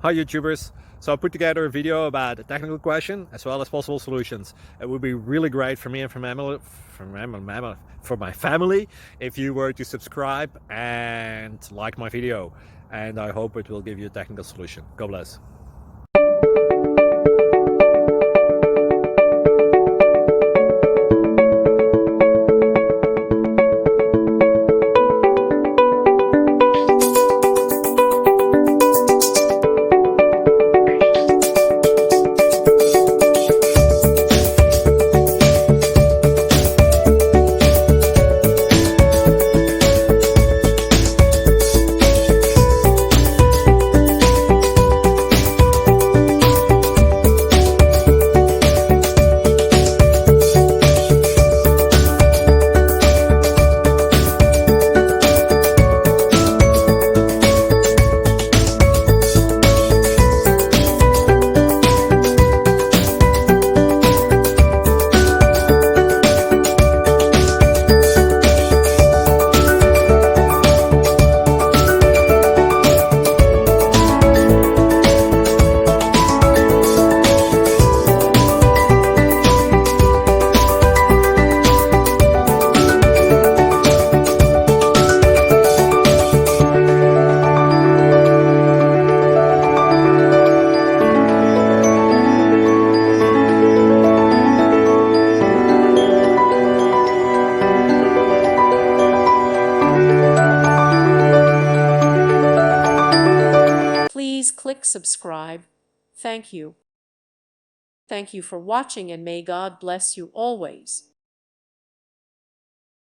Hi YouTubers! So I put together a video about a technical question as well as possible solutions. It would be really great for me and for my family if you were to subscribe and like my video, and I hope it will give you a technical solution. God bless. Please click subscribe. Thank you. Thank you for watching, and may God bless you always.